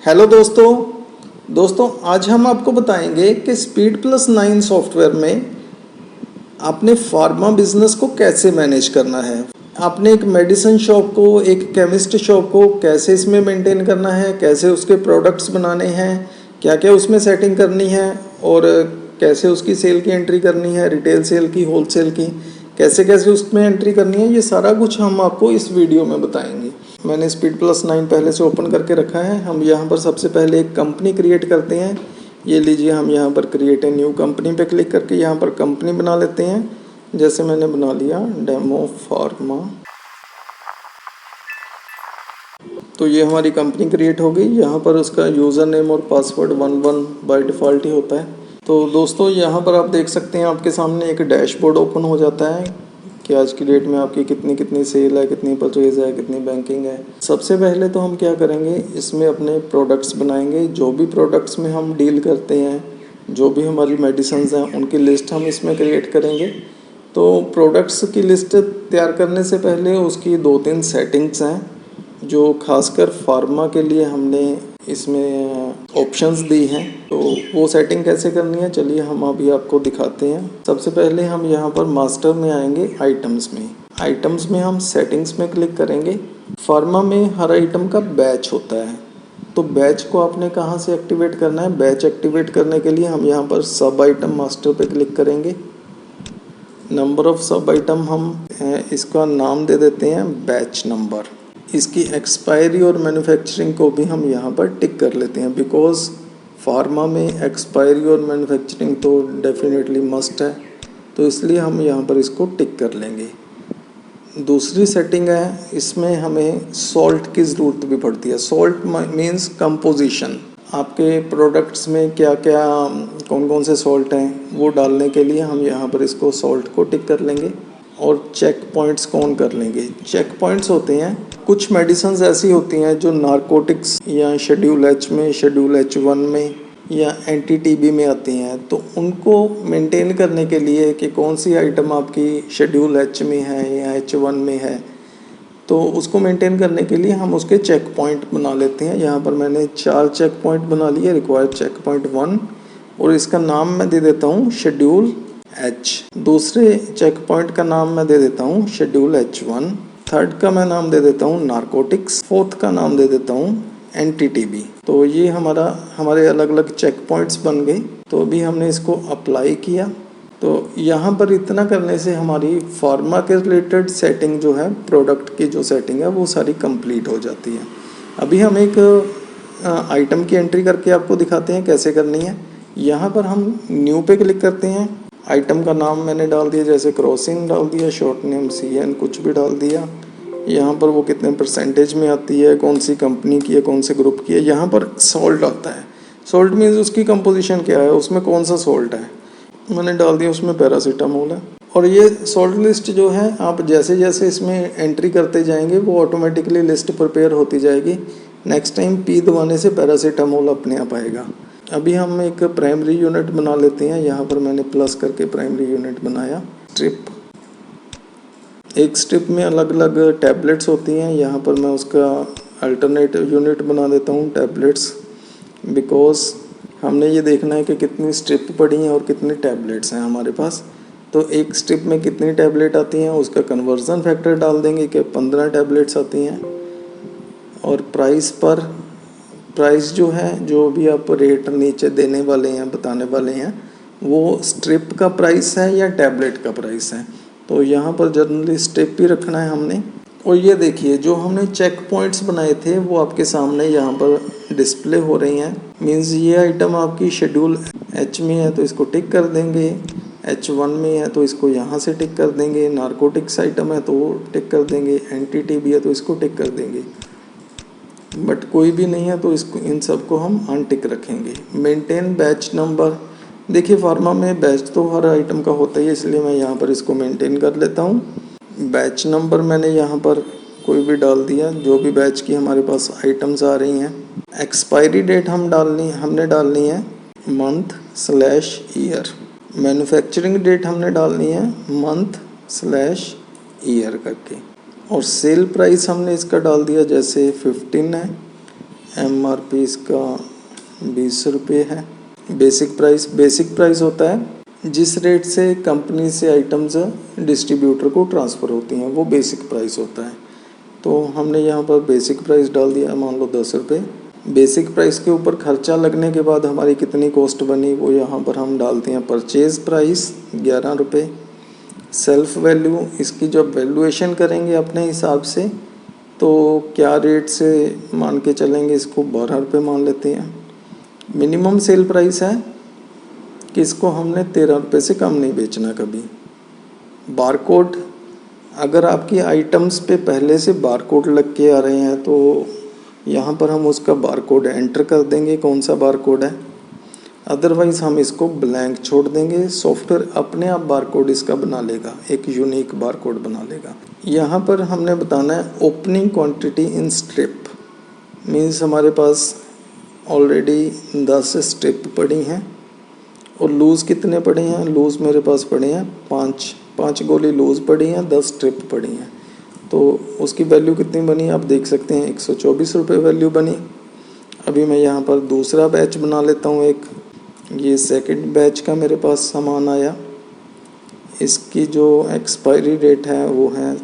Hello दोस्तों आज हम आपको बताएंगे कि SpeedPlus9 सॉफ्टवेयर में आपने फार्मा बिजनेस को कैसे मैनेज करना है। आपने एक मेडिसिन शॉप को, एक केमिस्ट शॉप को कैसे इसमें मेंटेन करना है, कैसे उसके प्रोडक्ट्स बनाने हैं, क्या क्या उसमें सेटिंग करनी है और कैसे उसकी सेल की एंट्री करनी है, रिटेल सेल की, होलसेल की, कैसे कैसे उसमें एंट्री करनी है। ये सारा कुछ हम आपको इस वीडियो में बताएंगे। मैंने SpeedPlus9 पहले से ओपन करके रखा है। हम यहाँ पर सबसे पहले एक कंपनी क्रिएट करते हैं। ये लीजिए, हम यहाँ पर क्रिएट ए न्यू कंपनी पे क्लिक करके यहाँ पर कंपनी बना लेते हैं। जैसे मैंने बना लिया डेमो फार्मा, तो ये हमारी कंपनी क्रिएट हो गई। यहाँ पर उसका यूज़र नेम और पासवर्ड 11 बाय डिफ़ॉल्ट ही होता है। तो दोस्तों यहाँ पर आप देख सकते हैं, आपके सामने एक डैशबोर्ड ओपन हो जाता है कि आज की डेट में आपकी कितनी सेल है, कितनी परचेज़ है, कितनी बैंकिंग है। सबसे पहले तो हम क्या करेंगे, इसमें अपने प्रोडक्ट्स बनाएंगे। जो भी प्रोडक्ट्स में हम डील करते हैं, जो भी हमारी मेडिसिन्स हैं, उनकी लिस्ट हम इसमें क्रिएट करेंगे। तो प्रोडक्ट्स की लिस्ट तैयार करने से पहले उसकी 2-3 सेटिंग्स हैं जो खासकर फार्मा के लिए हमने इसमें ऑप्शंस दी हैं। तो वो सेटिंग कैसे करनी है, चलिए हम अभी आपको दिखाते हैं। सबसे पहले हम यहाँ पर मास्टर में आएंगे, आइटम्स में हम सेटिंग्स में क्लिक करेंगे। फार्मा में हर आइटम का बैच होता है, तो बैच को आपने कहाँ से एक्टिवेट करना है। बैच एक्टिवेट करने के लिए हम यहाँ पर सब आइटम मास्टर पे क्लिक करेंगे। नंबर ऑफ सब आइटम हम इसका नाम दे देते हैं बैच नंबर। इसकी एक्सपायरी और मैन्युफैक्चरिंग को भी हम यहाँ पर टिक कर लेते हैं, बिकॉज फार्मा में एक्सपायरी और मैन्युफैक्चरिंग तो डेफिनेटली मस्ट है, तो इसलिए हम यहाँ पर इसको टिक कर लेंगे। दूसरी सेटिंग है, इसमें हमें सॉल्ट की ज़रूरत भी पड़ती है। सॉल्ट मीन्स कंपोजिशन, आपके प्रोडक्ट्स में क्या क्या कौन कौन से सॉल्ट हैं वो डालने के लिए हम यहाँ पर इसको सॉल्ट को टिक कर लेंगे। और चेक पॉइंट्स को ऑन कर लेंगे। चेक पॉइंट्स होते हैं, कुछ मेडिसिन्स ऐसी होती हैं जो नारकोटिक्स या शेड्यूल एच में, शेड्यूल H1 में या NTTB में आती हैं, तो उनको मेंटेन करने के लिए कि कौन सी आइटम आपकी शेड्यूल H में है या H1 में है, तो उसको मेंटेन करने के लिए हम उसके चेक पॉइंट बना लेते हैं। यहाँ पर मैंने 4 चेक पॉइंट बना लिए। रिक्वायर्ड चेक पॉइंट 1, और इसका नाम मैं दे देता हूँ शेड्यूल H। दूसरे चेक पॉइंट का नाम मैं दे देता हूँ शेड्यूल H1। थर्ड का मैं नाम दे देता हूँ नारकोटिक्स। फोर्थ का नाम दे देता हूँ NTTB। तो ये हमारे अलग अलग चेक पॉइंट्स बन गए। तो अभी हमने इसको अप्लाई किया, तो यहाँ पर इतना करने से हमारी फार्मा के रिलेटेड सेटिंग जो है, प्रोडक्ट की जो सेटिंग है, वो सारी कंप्लीट हो जाती है। अभी हम एक आइटम की एंट्री करके आपको दिखाते हैं कैसे करनी है। यहाँ पर हम न्यू पे क्लिक करते हैं। आइटम का नाम मैंने डाल दिया, जैसे क्रॉसिंग डाल दिया, शॉर्ट नेम CN कुछ भी डाल दिया। यहाँ पर वो कितने परसेंटेज में आती है, कौन सी कंपनी की है, कौन से ग्रुप की है। यहाँ पर सॉल्ट आता है। सॉल्ट मीन्स उसकी कंपोजिशन क्या है, उसमें कौन सा सॉल्ट है, मैंने डाल दिया उसमें पैरासीटामोल है। और ये सॉल्ट लिस्ट जो है, आप जैसे जैसे इसमें एंट्री करते जाएंगे वो ऑटोमेटिकली लिस्ट प्रिपेयर होती जाएगी। नेक्स्ट टाइम P दबाने से पैरासीटामोल अपने आप आएगा। अभी हम एक प्राइमरी यूनिट बना लेते हैं। यहाँ पर मैंने प्लस करके प्राइमरी यूनिट बनाया। स्ट्रिप, एक स्ट्रिप में अलग अलग टैबलेट्स होती हैं। यहाँ पर मैं उसका अल्टरनेट यूनिट बना देता हूँ टैबलेट्स, बिकॉज हमने ये देखना है कि कितनी स्ट्रिप पड़ी हैं और कितने टैबलेट्स हैं हमारे पास। तो एक स्ट्रिप में कितनी टैबलेट आती हैं उसका कन्वर्जन फैक्टर डाल देंगे कि 15 टैबलेट्स आती हैं। और प्राइस जो है, जो भी आप रेट नीचे देने वाले हैं, बताने वाले हैं, वो स्ट्रिप का प्राइस है या टैबलेट का प्राइस है। तो यहाँ पर जनरली स्ट्रिप ही रखना है हमने। और ये देखिए, जो हमने चेक पॉइंट्स बनाए थे वो आपके सामने यहाँ पर डिस्प्ले हो रही हैं। मीन्स ये आइटम आपकी शेड्यूल H में है तो इसको टिक कर देंगे, H1 में है तो इसको यहाँ से टिक कर देंगे, नारकोटिक्स आइटम है तो वो टिक कर देंगे, NTTB है तो इसको टिक कर देंगे। बट कोई भी नहीं है तो इसको, इन सब को हम अनटिक रखेंगे। मेंटेन बैच नंबर, देखिए फार्मा में बैच तो हर आइटम का होता ही है, इसलिए मैं यहाँ पर इसको मेंटेन कर लेता हूँ। बैच नंबर मैंने यहाँ पर कोई भी डाल दिया, जो भी बैच की हमारे पास आइटम्स आ रही हैं। एक्सपायरी डेट हमने डालनी है मंथ/ईयर। मैन्युफैक्चरिंग डेट हमने डालनी है मंथ/ईयर करके। और सेल प्राइस हमने इसका डाल दिया, जैसे 15 है। MRP इसका 20 रुपये है। बेसिक प्राइस होता है जिस रेट से कंपनी से आइटम्स डिस्ट्रीब्यूटर को ट्रांसफ़र होती हैं, वो बेसिक प्राइस होता है। तो हमने यहाँ पर बेसिक प्राइस डाल दिया, मान लो 10 रुपये। बेसिक प्राइस के ऊपर खर्चा लगने के बाद हमारी कितनी कॉस्ट बनी वो यहाँ पर हम डालते हैं। परचेज़ प्राइस 11 रुपये। सेल्फ वैल्यू, इसकी जब वैल्यूएशन करेंगे अपने हिसाब से तो क्या रेट से मान के चलेंगे, इसको 12 रुपये मान लेते हैं। मिनिमम सेल प्राइस है कि इसको हमने 13 रुपये से कम नहीं बेचना कभी। बारकोड, अगर आपकी आइटम्स पे पहले से बारकोड लग के आ रहे हैं तो यहाँ पर हम उसका बारकोड एंटर कर देंगे, कौन सा बारकोड है। अदरवाइज़ हम इसको ब्लैंक छोड़ देंगे, सॉफ्टवेयर अपने आप बारकोड इसका बना लेगा, एक यूनिक बारकोड बना लेगा। यहाँ पर हमने बताना है opening quantity in strip, means हमारे पास ऑलरेडी 10 स्ट्रिप पड़ी हैं और लूज़ कितने पड़े हैं। लूज़ मेरे पास पड़े हैं 5 गोली लूज़ पड़ी हैं, 10 स्ट्रिप पड़ी हैं। तो उसकी वैल्यू कितनी बनी आप देख सकते हैं, 124 रुपये वैल्यू बनी। अभी मैं यहाँ पर दूसरा बैच बना लेता हूँ एक। ये सेकंड बैच का मेरे पास सामान आया, इसकी जो एक्सपायरी डेट है वो है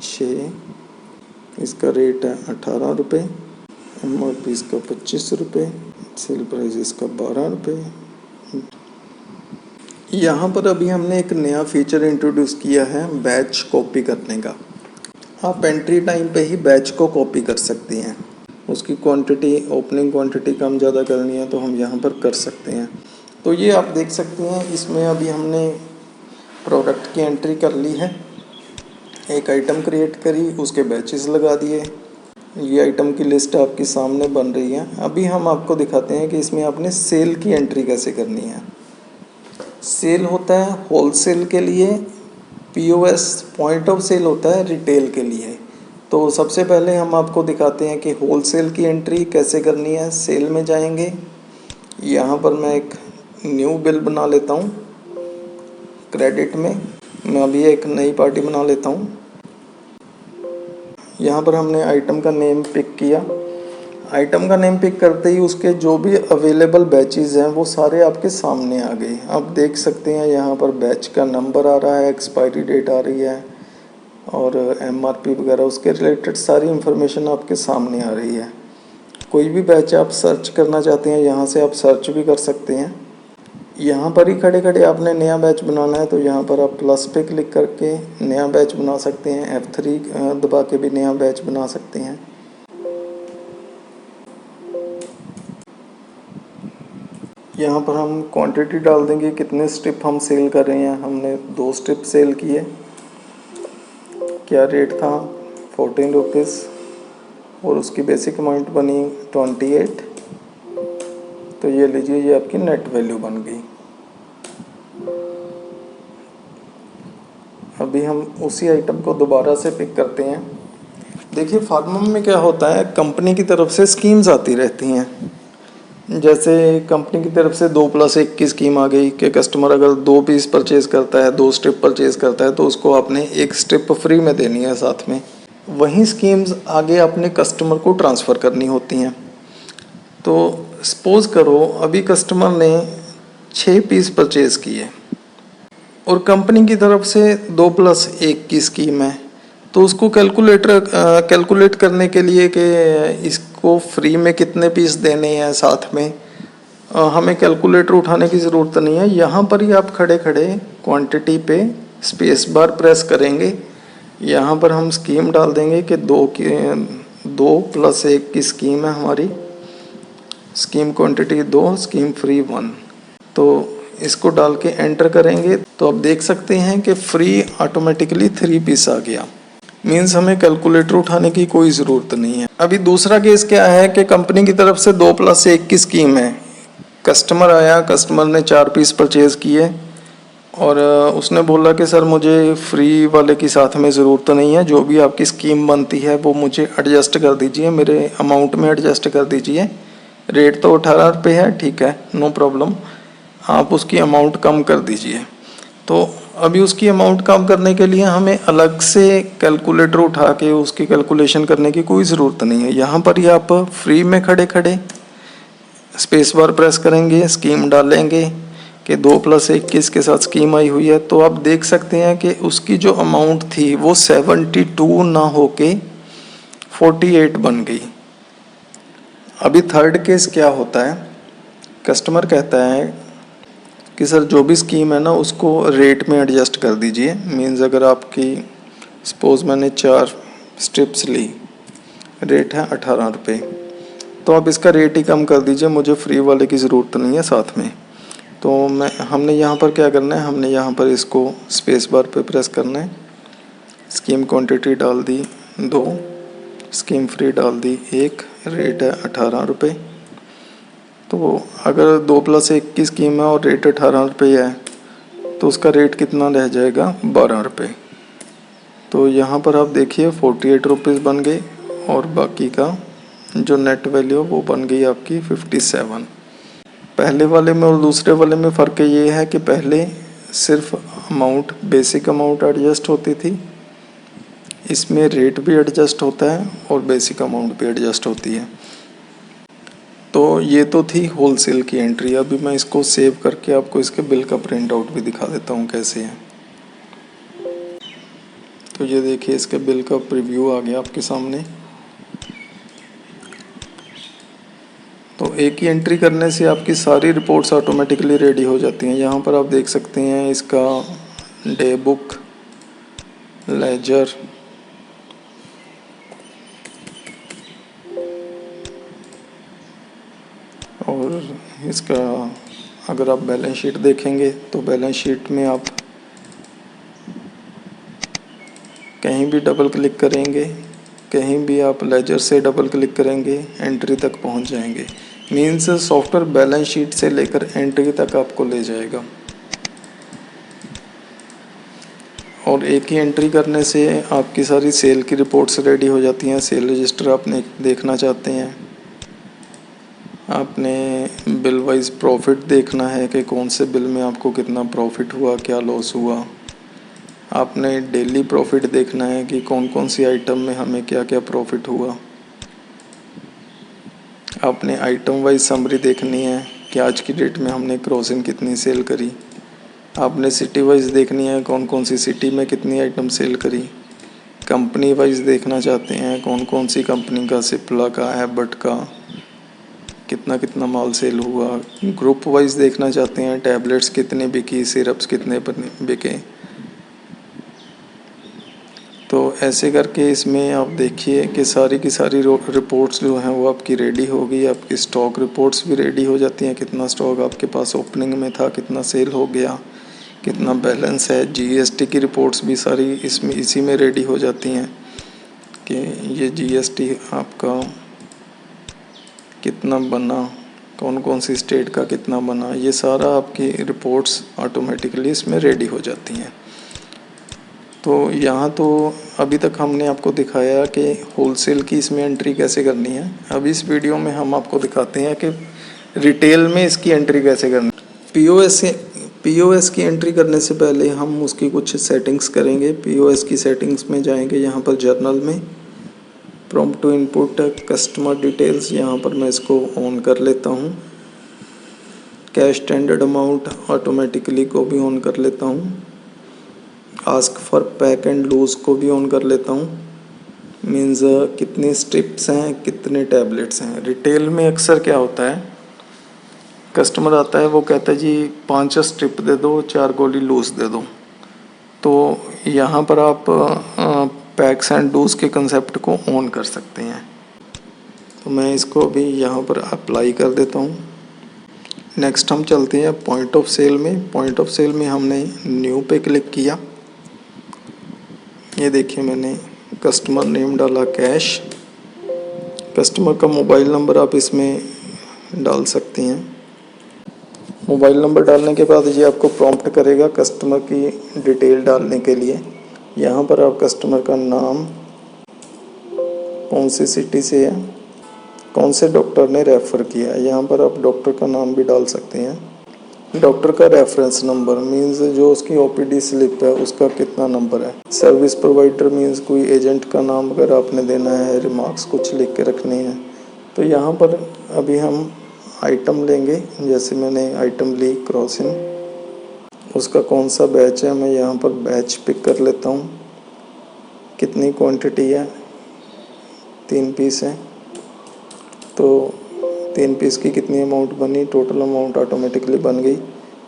6, इसका रेट है 18 रुपये। MRP इसका 25 रुपये, सेल प्राइस इसका 12 रुपये। यहाँ पर अभी हमने एक नया फीचर इंट्रोड्यूस किया है बैच कॉपी करने का। आप एंट्री टाइम पे ही बैच को कॉपी कर सकती हैं। उसकी क्वांटिटी, ओपनिंग क्वांटिटी कम ज़्यादा करनी है तो हम यहाँ पर कर सकते हैं। तो ये आप देख सकते हैं, इसमें अभी हमने प्रोडक्ट की एंट्री कर ली है, एक आइटम क्रिएट करी, उसके बैचेस लगा दिए। ये आइटम की लिस्ट आपके सामने बन रही है। अभी हम आपको दिखाते हैं कि इसमें आपने सेल की एंट्री कैसे करनी है। सेल होता है होलसेल के लिए, POS पॉइंट ऑफ सेल होता है रिटेल के लिए। तो सबसे पहले हम आपको दिखाते हैं कि होलसेल की एंट्री कैसे करनी है। सेल में जाएंगे, यहाँ पर मैं एक न्यू बिल बना लेता हूँ। क्रेडिट में मैं अभी एक नई पार्टी बना लेता हूँ। यहाँ पर हमने आइटम का नेम पिक किया। आइटम का नेम पिक करते ही उसके जो भी अवेलेबल बैचेस हैं वो सारे आपके सामने आ गए। आप देख सकते हैं यहाँ पर बैच का नंबर आ रहा है, एक्सपायरी डेट आ रही है और MRP वगैरह उसके रिलेटेड सारी इन्फॉर्मेशन आपके सामने आ रही है। कोई भी बैच आप सर्च करना चाहते हैं यहाँ से आप सर्च भी कर सकते हैं। यहाँ पर ही खड़े खड़े आपने नया बैच बनाना है तो यहाँ पर आप प्लस पे क्लिक करके नया बैच बना सकते हैं। F3 दबा के भी नया बैच बना सकते हैं। यहाँ पर हम क्वांटिटी डाल देंगे, कितने स्ट्रिप हम सेल कर रहे हैं। हमने 2 स्ट्रिप सेल किए। क्या रेट था, 14 रुपीज़ और उसकी बेसिक अमाउंट बनी 28। तो ये लीजिए, ये आपकी नेट वैल्यू बन गई। अभी हम उसी आइटम को दोबारा से पिक करते हैं। देखिए फार्मम में क्या होता है, कंपनी की तरफ से स्कीम्स आती रहती हैं। जैसे कंपनी की तरफ से 2+1 की स्कीम आ गई कि कस्टमर अगर 2 पीस परचेज़ करता है, 2 स्ट्रिप परचेज़ करता है तो उसको आपने 1 स्ट्रिप फ्री में देनी है साथ में। वही स्कीम्स आगे अपने कस्टमर को ट्रांसफ़र करनी होती हैं। तो सपोज़ करो अभी कस्टमर ने 6 पीस परचेज़ किए और कंपनी की तरफ से 2+1 की स्कीम है, तो उसको कैलकुलेट करने के लिए कि इसको फ्री में कितने पीस देने हैं साथ में, हमें कैलकुलेटर उठाने की ज़रूरत नहीं है। यहाँ पर ही आप खड़े खड़े क्वांटिटी पे स्पेस बार प्रेस करेंगे। यहाँ पर हम स्कीम डाल देंगे कि 2+1 की स्कीम है हमारी। Scheme quantity 2, scheme free 1। तो इसको डाल के एंटर करेंगे तो आप देख सकते हैं कि फ्री ऑटोमेटिकली 3 पीस आ गया। मीन्स हमें कैलकुलेटर उठाने की कोई ज़रूरत नहीं है। अभी दूसरा केस क्या है कि कंपनी की तरफ से 2+1 की स्कीम है। कस्टमर आया, कस्टमर ने 4 पीस परचेज़ किए और उसने बोला कि सर मुझे फ्री वाले की साथ में ज़रूरत नहीं है, जो भी आपकी स्कीम बनती है वो मुझे एडजस्ट कर दीजिए, मेरे अमाउंट में एडजस्ट कर दीजिए। रेट तो 18 रुपये है, ठीक है, नो प्रॉब्लम, आप उसकी अमाउंट कम कर दीजिए। तो अभी उसकी अमाउंट काम करने के लिए हमें अलग से कैलकुलेटर उठा के उसकी कैलकुलेशन करने की कोई ज़रूरत नहीं है। यहाँ पर ही आप फ्री में खड़े खड़े स्पेस बार प्रेस करेंगे, स्कीम डालेंगे कि 2+1 किसके साथ स्कीम आई हुई है, तो आप देख सकते हैं कि उसकी जो अमाउंट थी वो 72 ना होके 48 बन गई। अभी थर्ड केस क्या होता है, कस्टमर कहता है कि सर जो भी स्कीम है ना उसको रेट में एडजस्ट कर दीजिए। मीन्स अगर आपकी सपोज मैंने 4 स्ट्रिप्स ली, रेट है 18 रुपये, तो आप इसका रेट ही कम कर दीजिए, मुझे फ्री वाले की ज़रूरत नहीं है साथ में। तो हमने यहाँ पर क्या करना है, हमने यहाँ पर इसको स्पेस बार पे प्रेस करना है, स्कीम क्वांटिटी डाल दी 2, स्कीम फ्री डाल दी 1, रेट है 18 रुपये। तो अगर 2+1 की स्कीम है और रेट 18 रुपये है तो उसका रेट कितना रह जाएगा, 12 रुपये। तो यहाँ पर आप देखिए 48 रुपीज़ बन गए और बाकी का जो नेट वैल्यू वो बन गई आपकी 57। पहले वाले में और दूसरे वाले में फ़र्क ये है कि पहले सिर्फ अमाउंट, बेसिक अमाउंट एडजस्ट होती थी, इसमें रेट भी एडजस्ट होता है और बेसिक अमाउंट भी एडजस्ट होती है। तो ये तो थी होलसेल की एंट्री। अभी मैं इसको सेव करके आपको इसके बिल का प्रिंट आउट भी दिखा देता हूँ कैसे है। तो ये देखिए इसके बिल का प्रीव्यू आ गया आपके सामने। तो एक ही एंट्री करने से आपकी सारी रिपोर्ट्स ऑटोमेटिकली रेडी हो जाती हैं। यहाँ पर आप देख सकते हैं इसका डे बुक, लेजर, और इसका अगर आप बैलेंस शीट देखेंगे तो बैलेंस शीट में आप कहीं भी डबल क्लिक करेंगे, कहीं भी आप लेजर से डबल क्लिक करेंगे, एंट्री तक पहुंच जाएंगे। मीन्स सॉफ्टवेयर बैलेंस शीट से लेकर एंट्री तक आपको ले जाएगा। और एक ही एंट्री करने से आपकी सारी सेल की रिपोर्ट्स रेडी हो जाती हैं। सेल रजिस्टर आपने देखना चाहते हैं, आपने बिल वाइज प्रॉफिट देखना है कि कौन से बिल में आपको कितना प्रॉफिट हुआ, क्या लॉस हुआ। आपने डेली प्रॉफिट देखना है कि कौन कौन सी आइटम में हमें क्या क्या प्रॉफिट हुआ। आपने आइटम वाइज समरी देखनी है कि आज की डेट में हमने क्रॉसिंग कितनी सेल करी। आपने सिटी वाइज देखनी है कौन कौन सी सिटी में कितनी आइटम सेल करी। कंपनी वाइज देखना चाहते हैं कौन कौन सी कंपनी का, सिप्ला का, एबट का कितना कितना माल सेल हुआ। ग्रुप वाइज देखना चाहते हैं टैबलेट्स कितने बिकी, सिरप्स कितने बिके। तो ऐसे करके इसमें आप देखिए कि सारी की सारी रिपोर्ट्स जो हैं वो आपकी रेडी होगी। आपकी स्टॉक रिपोर्ट्स भी रेडी हो जाती हैं, कितना स्टॉक आपके पास ओपनिंग में था, कितना सेल हो गया, कितना बैलेंस है। जीएसटी की रिपोर्ट्स भी सारी इसमें इसी में रेडी हो जाती हैं कि ये जीएसटी आपका कितना बना, कौन कौन सी स्टेट का कितना बना, ये सारा आपकी रिपोर्ट्स ऑटोमेटिकली इसमें रेडी हो जाती हैं। तो यहाँ तो अभी तक हमने आपको दिखाया कि होलसेल की इसमें एंट्री कैसे करनी है। अब इस वीडियो में हम आपको दिखाते हैं कि रिटेल में इसकी एंट्री कैसे करनी है। पीओएस की एंट्री करने से पहले हम उसकी कुछ सेटिंग्स करेंगे। पीओएस की सेटिंग्स में जाएंगे, यहाँ पर जर्नल में prompt to input customer details, यहाँ पर मैं इसको ऑन कर लेता हूँ। कैश स्टैंडर्ड अमाउंट ऑटोमेटिकली को भी ऑन कर लेता हूँ। Ask for pack and loose को भी ऑन कर लेता हूँ। मीन्स कितनी स्ट्रिप्स हैं, कितने टैबलेट्स हैं। रिटेल में अक्सर क्या होता है, कस्टमर आता है वो कहता है जी 5 स्ट्रिप दे दो, 4 गोली लूज दे दो। तो यहाँ पर आप पैक्स एंड डूज के कंसेप्ट को ऑन कर सकते हैं। तो मैं इसको अभी यहाँ पर अप्लाई कर देता हूँ। नेक्स्ट हम चलते हैं पॉइंट ऑफ सेल में। पॉइंट ऑफ सेल में हमने न्यू पे क्लिक किया। ये देखिए मैंने कस्टमर नेम डाला कैश। कस्टमर का मोबाइल नंबर आप इसमें डाल सकते हैं। मोबाइल नंबर डालने के बाद ये आपको प्रॉम्प्ट करेगा कस्टमर की डिटेल डालने के लिए। यहाँ पर आप कस्टमर का नाम, कौन सी सिटी से है, कौन से डॉक्टर ने रेफ़र किया है, यहाँ पर आप डॉक्टर का नाम भी डाल सकते हैं। डॉक्टर का रेफरेंस नंबर मीन्स जो उसकी ओपीडी स्लिप है उसका कितना नंबर है। सर्विस प्रोवाइडर मीन्स कोई एजेंट का नाम अगर आपने देना है, रिमार्क्स कुछ लिख के रखनी है। तो यहाँ पर अभी हम आइटम लेंगे, जैसे मैंने आइटम ली क्रॉसिन, उसका कौन सा बैच है मैं यहाँ पर बैच पिक कर लेता हूँ। कितनी क्वांटिटी है, 3 पीस है, तो 3 पीस की कितनी अमाउंट बनी, टोटल अमाउंट ऑटोमेटिकली बन गई।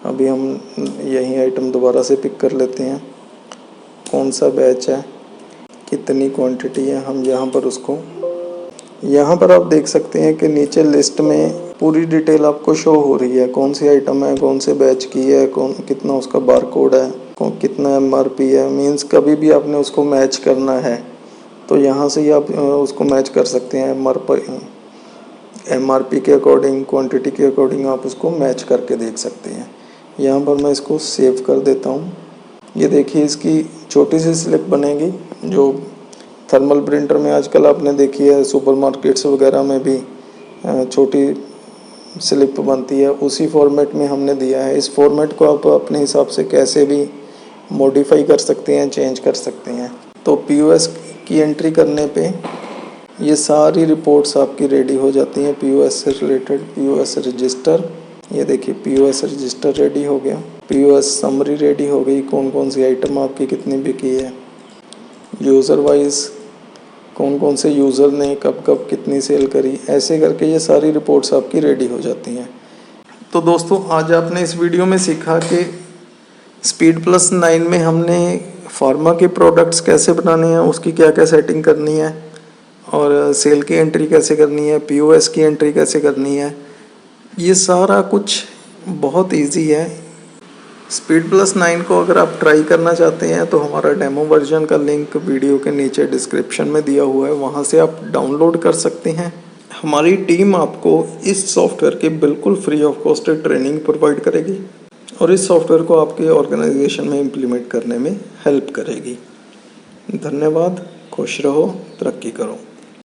अभी हम यही आइटम दोबारा से पिक कर लेते हैं, कौन सा बैच है, कितनी क्वांटिटी है, हम यहाँ पर उसको, यहाँ पर आप देख सकते हैं कि नीचे लिस्ट में पूरी डिटेल आपको शो हो रही है, कौन सी आइटम है, कौन से बैच की है, कौन कितना उसका बार कोड है, कितना MRP है। मीन्स कभी भी आपने उसको मैच करना है तो यहाँ से ही आप उसको मैच कर सकते हैं। MRP के अकॉर्डिंग, क्वांटिटी के अकॉर्डिंग आप उसको मैच करके देख सकते हैं। यहाँ पर मैं इसको सेव कर देता हूँ। ये देखिए इसकी छोटी सी स्लिप बनेगी, जो थर्मल प्रिंटर में आजकल आपने देखी है, सुपरमार्केट्स वगैरह में भी छोटी स्लिप बनती है, उसी फॉर्मेट में हमने दिया है। इस फॉर्मेट को आप अपने हिसाब से कैसे भी मॉडिफाई कर सकते हैं, चेंज कर सकते हैं। तो POS की एंट्री करने पे ये सारी रिपोर्ट्स आपकी रेडी हो जाती हैं, POS से रिलेटेड। POS रजिस्टर, ये देखिए POS रजिस्टर रेडी हो गया, POS समरी रेडी हो गई, कौन कौन सी आइटम आपकी कितनी बिकी है, यूज़र वाइज कौन कौन से यूज़र ने कब कब कितनी सेल करी, ऐसे करके ये सारी रिपोर्ट्स आपकी रेडी हो जाती हैं। तो दोस्तों आज आपने इस वीडियो में सीखा कि SpeedPlus 9 में हमने फार्मा के प्रोडक्ट्स कैसे बनाने हैं, उसकी क्या क्या सेटिंग करनी है, और सेल की एंट्री कैसे करनी है, POS की एंट्री कैसे करनी है। ये सारा कुछ बहुत इजी है। SpeedPlus 9 को अगर आप ट्राई करना चाहते हैं तो हमारा डेमो वर्जन का लिंक वीडियो के नीचे डिस्क्रिप्शन में दिया हुआ है, वहाँ से आप डाउनलोड कर सकते हैं। हमारी टीम आपको इस सॉफ्टवेयर की बिल्कुल free of cost training provide करेगी और इस सॉफ्टवेयर को आपके ऑर्गेनाइजेशन में इम्प्लीमेंट करने में हेल्प करेगी। धन्यवाद, खुश रहो, तरक्की करो।